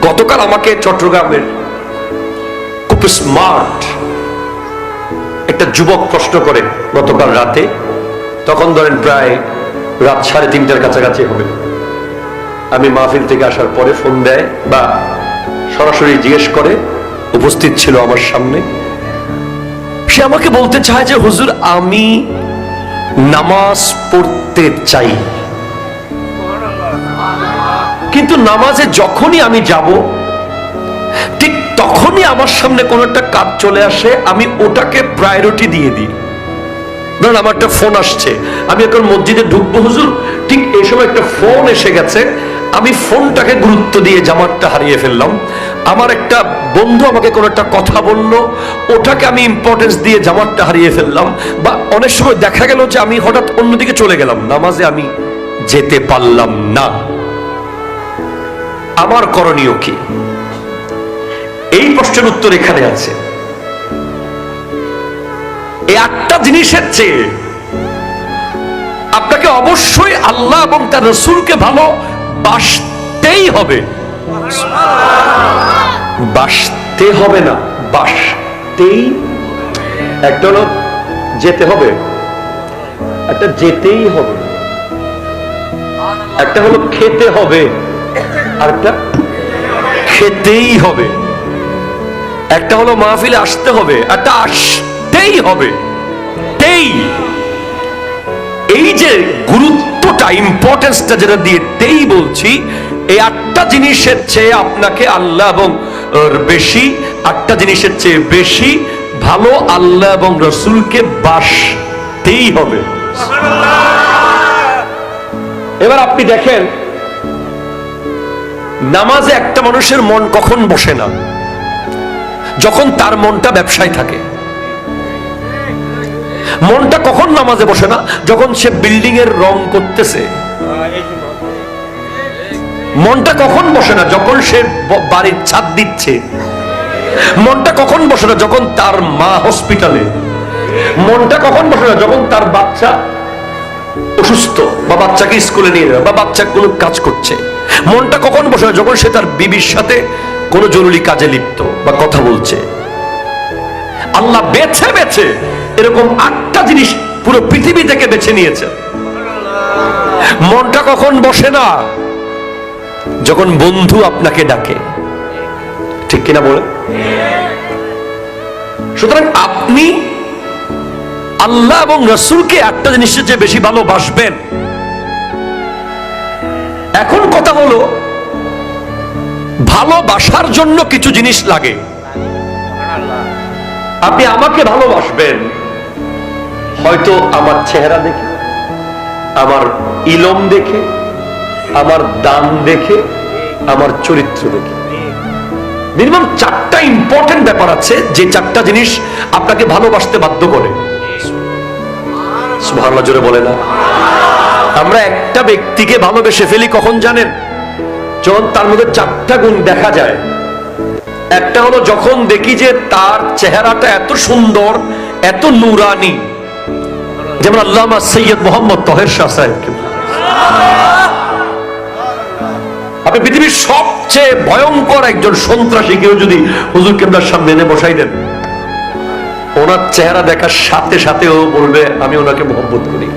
গতকাল আমাকে চট্টগ্রামের খুব স্মার্ট একটা যুবক প্রশ্ন করে, গতকাল রাতে, তখন ধরেন প্রায় রাত 3:30টার কাছাকাছি হবে। আমি মাহফিল থেকে আসার পরে ফোন দেয় বা সরাসরি জিজ্ঞেস করে, উপস্থিত ছিল আমার সামনে। সে আমাকে বলতে চায় যে হুজুর, আমি নামাজ পড়তে চাই, কিন্তু নামাজে যখনই আমি যাব ঠিক তখনই আমার সামনে কোন একটা কাজ চলে আসে, আমি ওটাকে প্রায়োরিটি দিয়ে দিই। ধরুন আমার একটা ফোন আসছে, আমি এখন মসজিদে ঢুকবো হুজুর, ঠিক এই সময় একটা ফোন এসে গেছে, আমি ফোনটাকে গুরুত্ব দিয়ে জামাতটা হারিয়ে ফেললাম। আমার একটা বন্ধু আমাকে কোনো একটা কথা বললো, ওটাকে আমি ইম্পর্টেন্স দিয়ে জামাতটা হারিয়ে ফেললাম। বা অনেক সময় দেখা গেল যে আমি হঠাৎ অন্যদিকে চলে গেলাম, নামাজে আমি যেতে পারলাম না। আমার করণীয় কি? এই প্রশ্নের উত্তর এখানে আছে। এই 8টা জিনিসের চেয়ে আপনাকে অবশ্যই আল্লাহ এবং তার রাসূলকে ভালোবাসতেই হবে। বাসতে হবে না, বাসতেই। একটা হলো যেতে হবে, একটা যেতেই হবে, একটা হলো খেতে হবে, আরেকটা খেতেই হবে। একটা হলো মাহফিলে আসতে হবে, একটা আসতেই হবে। এই যে গুরুত্বটা, ইম্পর্টেন্সটা যেটা দিয়ে তেই বলছি, এই 8টা জিনিসের চেয়ে আপনাকে আল্লাহ এবং বেশি, 8টা জিনিসের চেয়ে বেশি ভালো আল্লাহ এবং রাসূলকে বাসতেই হবে। এবার আপনি দেখেন, নামাজে একটা মানুষের মন কখন বসে না? যখন তার মনটা ব্যবসায় থাকে। মনটা কখন নামাজে বসে না? যখন সে বিল্ডিং এর রং করতেছে। মনটা কখন বসে না? যখন সে বাড়ির ছাদ দিচ্ছে। মনটা কখন বসে না? যখন তার মা হসপিটালে। মনটা কখন বসে না? যখন তার বাচ্চা অসুস্থ, বা বাচ্চাকে স্কুলে নিয়ে যাবে, বা বাচ্চা কোনো কাজ করছে। মনটা কখন বসে না? যখন সে তার বিবির সাথে কোনো জরুরি কাজে লিপ্ত বা কথা বলছে। আল্লাহ বেছে বেছে এরকম 8টা জিনিস পুরো পৃথিবী থেকে বেছে নিয়েছে। মনটা কখন বসে না? যখন বন্ধু আপনাকে ডাকে। ঠিক কিনা বলে? সুতরাং আপনি আল্লাহ এবং রাসূলকে 8টা জিনিসের চেয়ে বেশি ভালোবাসবেন। এখন কথা হলো, ভালোবাসার জন্য কিছু জিনিস লাগে। আপনি আমাকে ভালোবাসবেন হয়তো আমার চেহারা দেখে, আমার ইলম দেখে, আমার দাম দেখে, আমার চরিত্র দেখে। মিনিমাম 4টা ইম্পর্টেন্ট ব্যাপার আছে যে 4টা জিনিস আপনাকে ভালোবাসতে বাধ্য করে। সুবহানাল্লাহ জোরে বলে না? আমরা একটা ব্যক্তিকে ভালোবেসে ফেলি কখন জানেন? যখন তার মধ্যে 4টা গুণ দেখা যায়। একটা হলো যখন দেখি যে তার চেহারাটা এত সুন্দর, এত নুরানি, যেমন আল্লামা সৈয়দ মোহাম্মদ তহের শাহ সাহেবকে। আপনি পৃথিবীর সবচেয়ে ভয়ঙ্কর একজন সন্ত্রাসী কেউ যদি হুজুর কেবলার সামনে এনে বসাই দেন, ওনার চেহারা দেখার সাথে সাথে ও বলবে আমি ওনাকে মহব্বত করি।